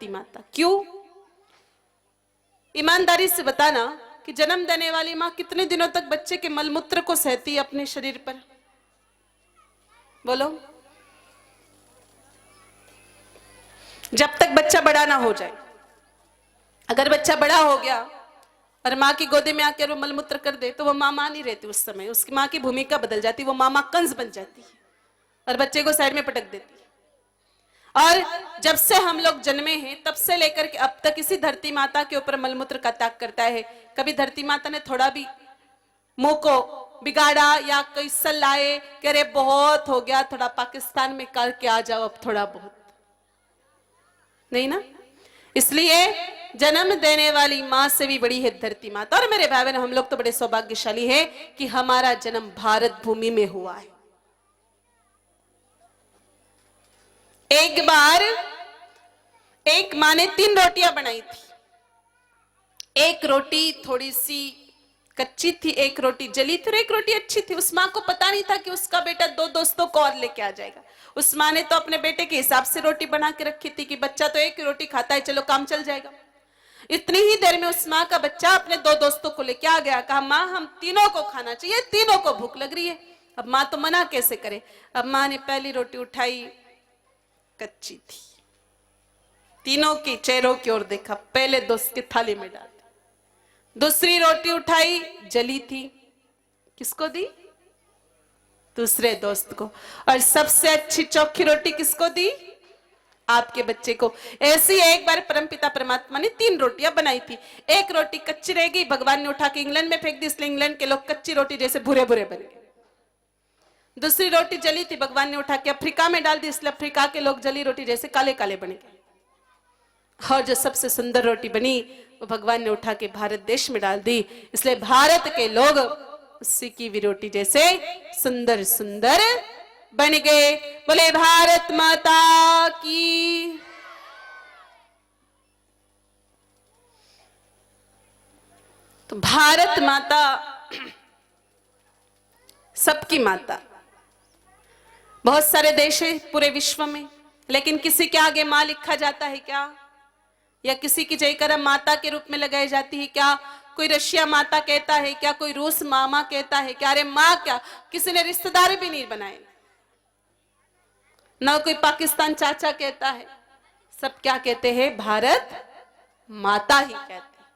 धरती माता। क्यों? ईमानदारी से बताना कि जन्म देने वाली माँ कितने दिनों तक बच्चे के मलमूत्र को सहती है अपने शरीर पर? बोलो। जब तक बच्चा बड़ा ना हो जाए। अगर बच्चा बड़ा हो गया और माँ की गोदी में आकर वो मलमूत्र कर दे तो वो माँ नहीं रहती उस समय, उसकी माँ की भूमिका बदल जाती, वो माँ कंस बन जाती है और बच्चे को साइड में पटक देती है। और जब से हम लोग जन्मे हैं तब से लेकर के अब तक इसी धरती माता के ऊपर मलमूत्र का त्याग करता है। कभी धरती माता ने थोड़ा भी मुंह को बिगाड़ा या कोई सलाहे कि अरे बहुत हो गया, थोड़ा पाकिस्तान में करके आ जाओ अब थोड़ा बहुत? नहीं ना। इसलिए जन्म देने वाली मां से भी बड़ी है धरती माता। और मेरे भाई बहन, हम लोग तो बड़े सौभाग्यशाली हैं कि हमारा जन्म भारत भूमि में हुआ है। एक बार एक मां ने 3 रोटियां बनाई थी। एक रोटी थोड़ी सी कच्ची थी, एक रोटी जली थी और एक रोटी अच्छी थी। उस मां को पता नहीं था कि उसका बेटा 2 दोस्तों को और लेके आ जाएगा। उस मां ने तो अपने बेटे के हिसाब से रोटी बना के रखी थी कि बच्चा तो एक रोटी खाता है, चलो काम चल जाएगा। इतनी ही देर में उस मां का बच्चा अपने 2 दोस्तों को लेके आ गया। कहा, मां हम तीनों को खाना चाहिए, तीनों को भूख लग रही है। अब मां तो मना कैसे करे। अब मां ने पहली रोटी उठाई, कच्ची थी। तीनों के चेहरों की ओर देखा, पहले दोस्त की थाली में डाल। दूसरी रोटी उठाई, जली थी, किसको दी? दूसरे दोस्त को। और सबसे अच्छी चोखी रोटी किसको दी? आपके बच्चे को। ऐसी एक बार परमपिता परमात्मा ने 3 रोटियां बनाई थी। एक रोटी कच्ची रह गई, भगवान ने उठा के इंग्लैंड में फेंक दी, इसलिए इंग्लैंड के लोग कच्ची रोटी जैसे भूरे भूरे बन गए। दूसरी रोटी जली थी, भगवान ने उठा के अफ्रीका में डाल दी, इसलिए अफ्रीका के लोग जली रोटी जैसे काले काले बन गए। और जो सबसे सुंदर रोटी बनी वो भगवान ने उठा के भारत देश में डाल दी, इसलिए भारत के लोग उसी की भी रोटी जैसे सुंदर सुंदर बन गए। बोले भारत माता की। तो भारत माता सबकी माता। बहुत सारे देश है पूरे विश्व में, लेकिन किसी के आगे मां लिखा जाता है क्या? या किसी की जयकरा माता के रूप में लगाई जाती है क्या? कोई रशिया माता कहता है क्या? कोई रूस मामा कहता है क्या? अरे माँ क्या, किसी ने रिश्तेदार भी नहीं बनाए ना। कोई पाकिस्तान चाचा कहता है। सब क्या कहते हैं? भारत माता ही कहते हैं।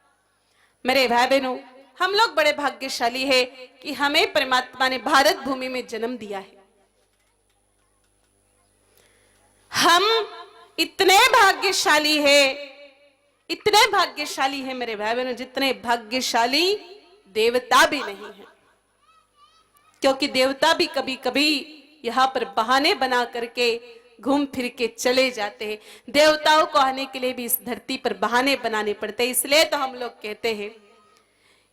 मेरे भाई बहनों, हम लोग बड़े भाग्यशाली है कि हमें परमात्मा ने भारत भूमि में जन्म दिया है। हम इतने भाग्यशाली है, इतने भाग्यशाली है मेरे भाई बहनों, जितने भाग्यशाली देवता भी नहीं है। क्योंकि देवता भी कभी कभी यहाँ पर बहाने बना करके घूम फिर के चले जाते हैं। देवताओं को आने के लिए भी इस धरती पर बहाने बनाने पड़ते हैं। इसलिए तो हम लोग कहते हैं,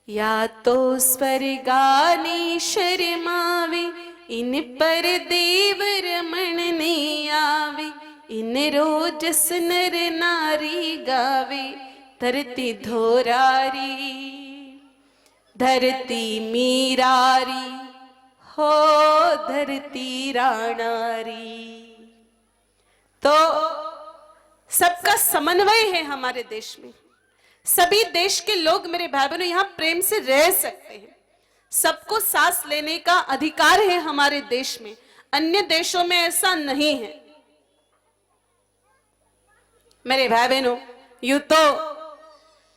या तो स्वर्गानी शर्मावे, इन पर देव रमण ने आवे, इन रोजस नर नारी गावे, धरती धोरारी धरती मीरारी हो धरती राणारी। तो सबका समन्वय है हमारे देश में। सभी देश के लोग मेरे भाई बहनों यहाँ प्रेम से रह सकते हैं। सबको सांस लेने का अधिकार है हमारे देश में। अन्य देशों में ऐसा नहीं है मेरे भाई बहनों। यूं तो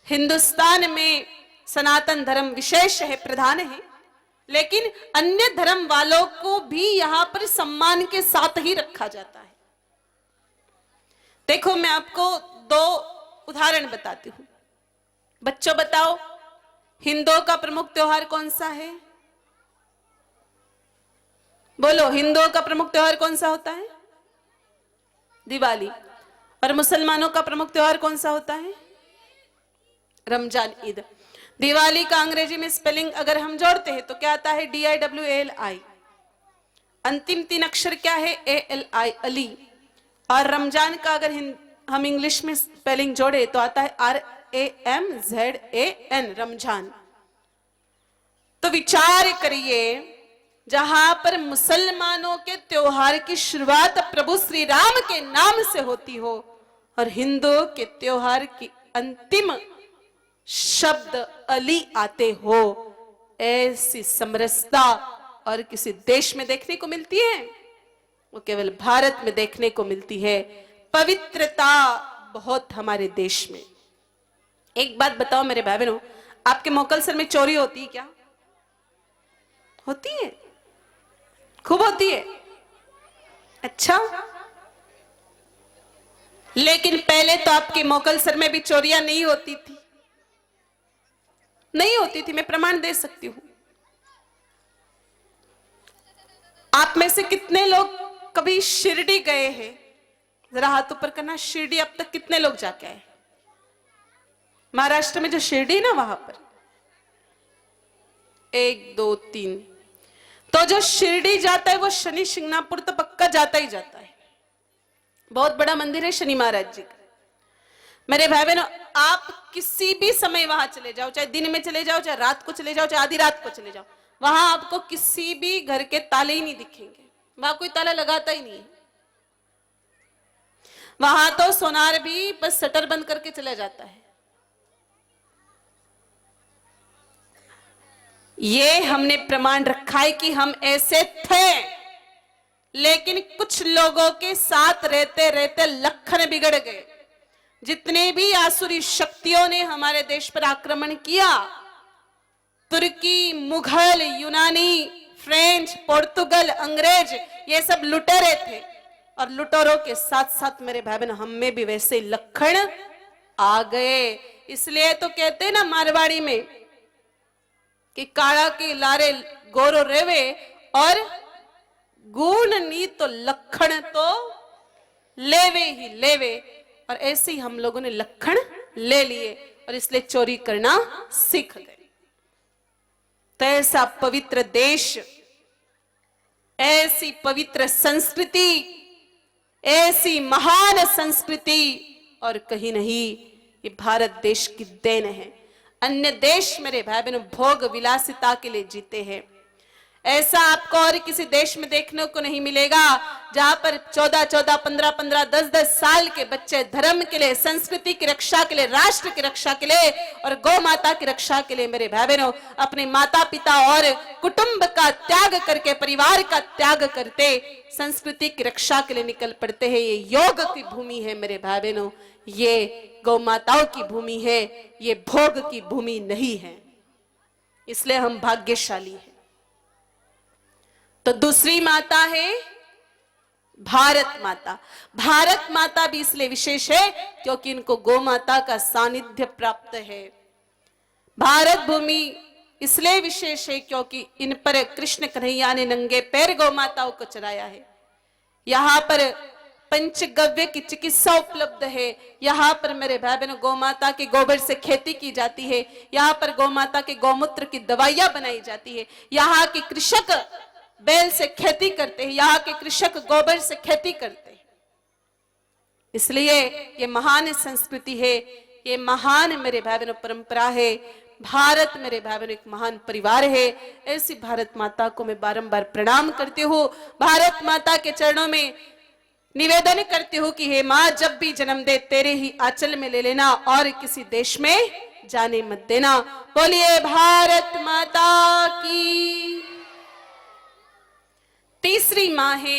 हिंदुस्तान में सनातन धर्म विशेष है, प्रधान है, लेकिन अन्य धर्म वालों को भी यहां पर सम्मान के साथ ही रखा जाता है। देखो, मैं आपको 2 उदाहरण बताती हूं। बच्चों बताओ, हिंदुओं का प्रमुख त्योहार कौन सा है? बोलो, हिंदुओं का प्रमुख त्योहार कौन सा होता है? दिवाली। और मुसलमानों का प्रमुख त्योहार कौन सा होता है? रमजान, ईद। दिवाली का अंग्रेजी में स्पेलिंग अगर हम जोड़ते हैं तो क्या आता है? DIWALI। अंतिम 3 अक्षर क्या है? ALI, अली। और रमजान का अगर हम इंग्लिश में स्पेलिंग जोड़े तो आता है RAMZAN, रमजान। तो विचार करिए, जहां पर मुसलमानों के त्योहार की शुरुआत प्रभु श्री राम के नाम से होती हो, और हिंदुओं के त्योहार की अंतिम शब्द अली आते हो, ऐसी समरसता और किसी देश में देखने को मिलती है? वो केवल भारत में देखने को मिलती है। पवित्रता बहुत हमारे देश में। एक बात बताओ मेरे भाई बहनों, आपके मोकलसर में चोरी होती है क्या? होती है, खूब होती है। अच्छा, लेकिन पहले तो आपके मोकलसर में भी चोरियां नहीं होती थी, नहीं होती थी, मैं प्रमाण दे सकती हूं। आप में से कितने लोग कभी शिरडी गए हैं? जरा हाथ ऊपर करना। शिरडी अब तक कितने लोग जाके आए? महाराष्ट्र में जो शिरडी ना, वहां पर 1 2 3। तो जो शिरडी जाता है वो शनि शिंगणापुर तो पक्का जाता ही जाता है। बहुत बड़ा मंदिर है शनि महाराज जी का। मेरे भाई बहनों, आप किसी भी समय वहां चले जाओ, चाहे दिन में चले जाओ, चाहे रात को चले जाओ, चाहे आधी रात को चले जाओ, वहां आपको किसी भी घर के ताले ही नहीं दिखेंगे। वहां कोई ताला लगाता ही नहीं है। वहां तो सोनार भी बस शटर बंद करके चला जाता है। ये हमने प्रमाण रखा है कि हम ऐसे थे, लेकिन कुछ लोगों के साथ रहते रहते लक्षण बिगड़ गए। जितने भी आसुरी शक्तियों ने हमारे देश पर आक्रमण किया, तुर्की, मुगल, यूनानी, फ्रेंच, पोर्तुगल, अंग्रेज, ये सब लुटेरे थे। और लुटेरों के साथ साथ मेरे भाई बहन हम में भी वैसे लक्षण आ गए। इसलिए तो कहते हैं ना मारवाड़ी में कि काला के लारे गोरो रेवे और गुण नी तो लक्षण तो लेवे ही लेवे। और ऐसे ही हम लोगों ने लक्षण ले लिए और इसलिए चोरी करना सीख गए। तो ऐसा पवित्र देश, ऐसी पवित्र संस्कृति, ऐसी महान संस्कृति और कहीं नहीं ये भारत देश की देन है। अन्य देश मेरे भाई बहनों भोग विलासिता के लिए जीते हैं। ऐसा आपको और किसी देश में देखने को नहीं मिलेगा जहां पर 14-14, 15-15, 10-10 साल के बच्चे धर्म के लिए, संस्कृति की रक्षा के लिए, राष्ट्र की रक्षा के लिए और गौ माता की रक्षा के लिए मेरे भाई बहनों अपने माता पिता और कुटुंब का त्याग करके, परिवार का त्याग करते संस्कृति की रक्षा के लिए निकल पड़ते हैं। ये योग की भूमि है मेरे भाई बहनों, ये गौ माताओं की भूमि है, ये भोग की भूमि नहीं है। इसलिए हम भाग्यशाली हैं। तो दूसरी माता है भारत माता। भारत माता भी इसलिए विशेष है क्योंकि इनको गौ माता का सानिध्य प्राप्त है। भारत भूमि इसलिए विशेष है क्योंकि इन पर कृष्ण कन्हैया ने नंगे पैर गौ माताओं को चलाया है। यहाँ पर पंचगव्य की चिकित्सा उपलब्ध है। यहाँ पर मेरे भाई बहनों गौ माता के गोबर से खेती की जाती है। यहाँ पर गौ माता के गौमूत्र की दवाइयां बनाई जाती है। यहाँ के कृषक बैल से खेती करते हैं, यहाँ के कृषक गोबर से खेती करते हैं। इसलिए ये महान संस्कृति है, ये महान मेरे भाई बहनों परंपरा है। भारत मेरे भाई बहनों एक महान परिवार है। ऐसी भारत माता को मैं बारंबार प्रणाम करती हूँ। भारत माता के चरणों में निवेदन करती हूँ कि हे माँ, जब भी जन्म दे तेरे ही आंचल में ले लेना और किसी देश में जाने मत देना। बोलिए भारत माता की। तीसरी माँ है